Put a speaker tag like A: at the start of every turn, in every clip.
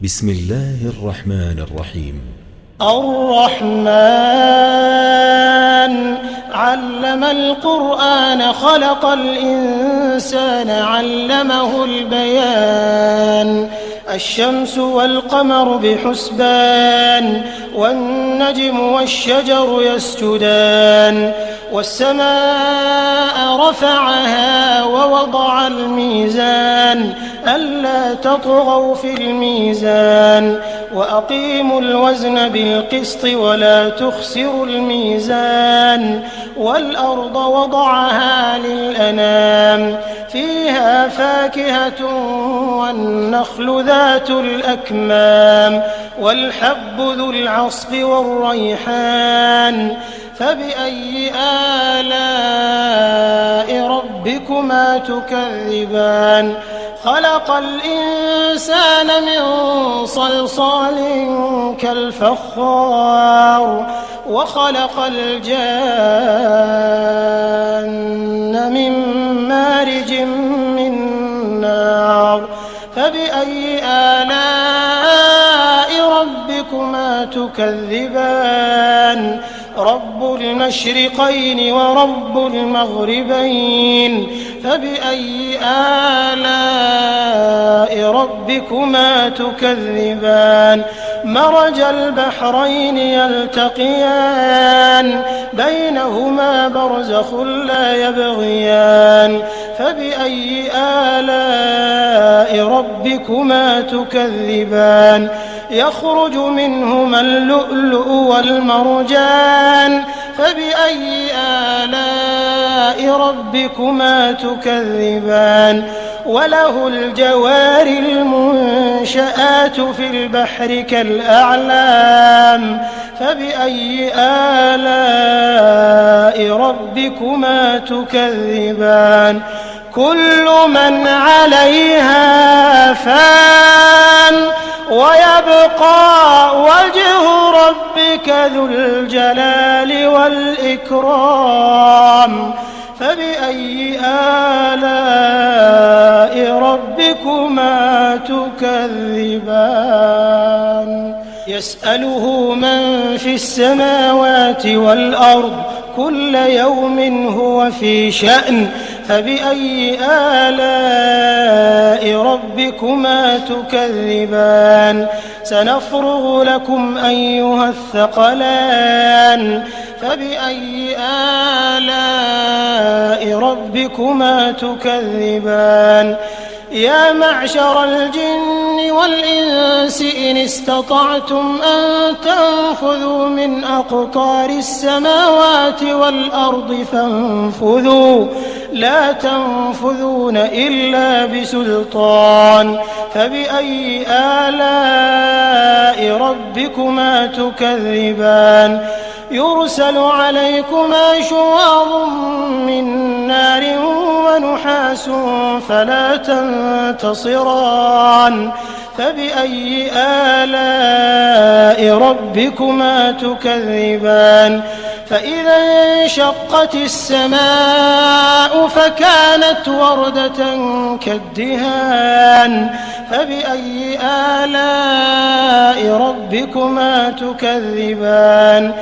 A: بسم الله الرحمن الرحيم.
B: الرحمن علم القرآن خلق الإنسان علمه البيان الشمس والقمر بحسبان والنجم والشجر يسجدان والسماء رفعها ووضع الميزان ألا تطغوا في الميزان وأقيموا الوزن بالقسط ولا تخسروا الميزان والأرض وضعها للأنام فيها فاكهة والنخل ذات الأكمام والحب ذو العصف والريحان فبأي آلاء ربكما تكذبان خلق الإنسان من صلصال كالفخار وخلق الجان من مارج من نار فبأي آلاء ربكما تكذبان رب المشرقين ورب المغربين فبأي آلاء ربكما تكذبان مرج البحرين يلتقيان بينهما برزخ لا يبغيان فبأي آلاء ربكما تكذبان يخرج منهما اللؤلؤ والمرجان فبأي آلاء ربكما تكذبان وله الجوار المنشآت في البحر كالأعلام فبأي آلاء ربكما تكذبان كل من عليها فان ويبقى وجه ربك ذو الجلال والإكرام فبأي آلاء ربكما تكذبان يسأله من في السماوات والأرض كل يوم هو في شأن فبأي آلاء ربكما تكذبان سنفرغ لكم أيها الثقلان فبأي آلاء ربكما تكذبان يا معشر الجن والإنس إن استطعتم أن تنفذوا من أقطار السماوات والأرض فانفذوا لا تنفذون إلا بسلطان فبأي آلاء ربكما تكذبان يرسل عليكما شواظ من نار ونحاس فلا تنتصران فبأي آلاء ربكما تكذبان فإذا انشقت السماء فكانت وردة كالدهان فبأي آلاء ربكما تكذبان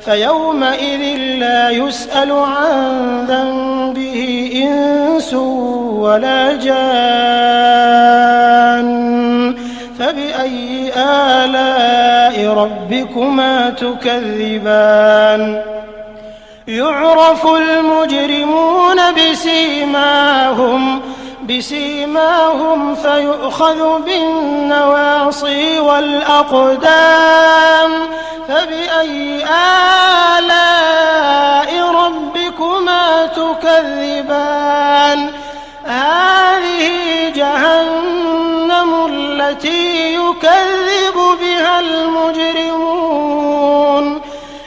B: فيومئذ لا يسأل عن ذنبه إنس ولا جان فبأي آلاء ربكما تكذبان يعرف المجرمون بسيماهم فيؤخذ بالنواصي والأقدام فبأي آلاء ربكما تكذبان هذه جهنم التي يكذب بها المجرمون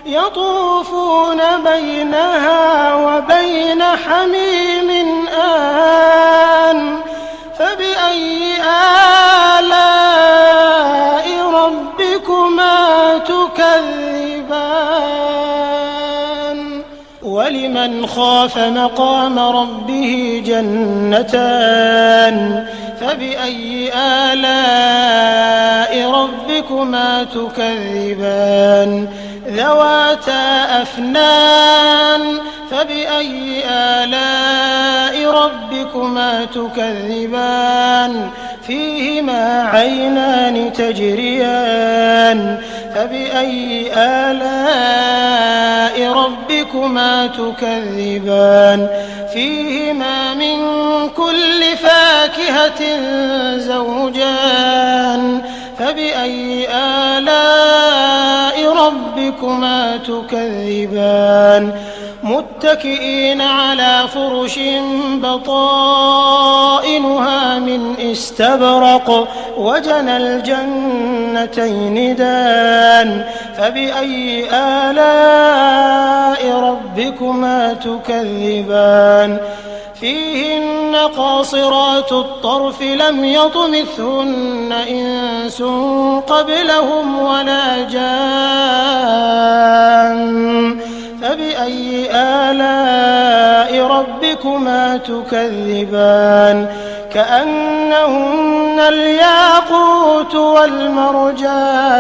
B: يطوفون بينها وبين حميم آن فبأي آلاء ربكما تكذبان ولمن خاف مقام ربه جنتان فبأي آلاء ربكما تكذبان ذواتا أفنان فبأي آلاء ربكما تكذبان فيهما عينان تجريان فبأي آلاء ربكما تكذبان فيهما من كل فاكهة زوجان فبأي آلاء ربكما تكذبان متكئين على فرش بطائنها من استبرق وجنى الجنتين دان فبأي آلاء ربكما تكذبان فيهن قاصرات الطرف لم يطمثهن إنس قبلهم ولا جان فبأي آلاء ربكما تكذبان كأنهن الياقوت والمرجان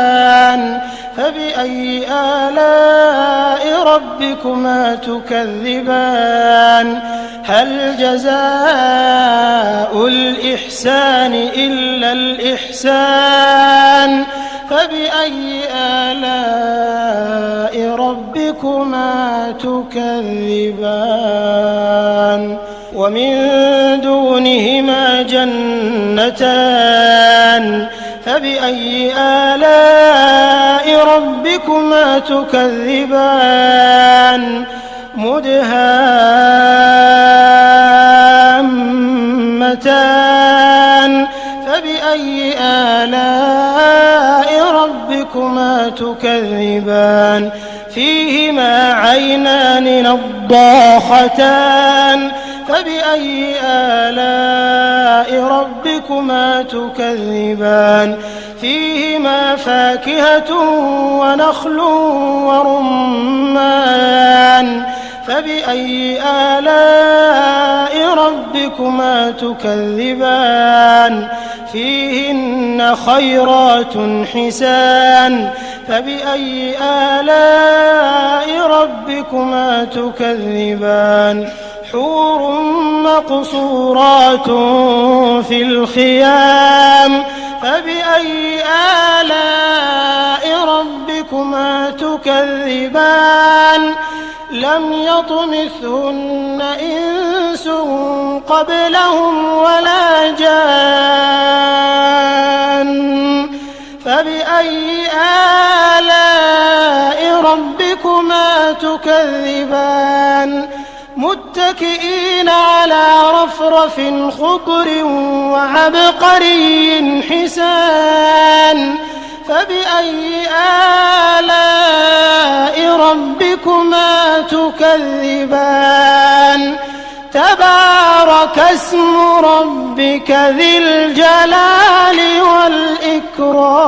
B: فبأي آلاء ربكما تكذبان هل جزاء الإحسان إلا الإحسان فبأي آلاء ربكما تكذبان ومن دونهما جنتان فبأي آلاء ربكما تكذبان مدهامتان فبأي آلاء ربكما تكذبان فيهما عينان نضاختان فبأي آلاء ربكما تكذبان فيهما فاكهة ونخل ورمان فبأي آلاء ربكما تكذبان فيهن خيرات حسان فبأي آلاء ربكما تكذبان حور مقصورات في الخيام فبأي آلاء ربكما تكذبان لم يطمثهن إنس قبلهم ولا جان فبأي آلاء ربكما تكذبان متكئين على رفرف خضر وعبقري حسان فبأي آلاء ربكما تكذبان تبارك اسم ربك ذي الجلال والإكرام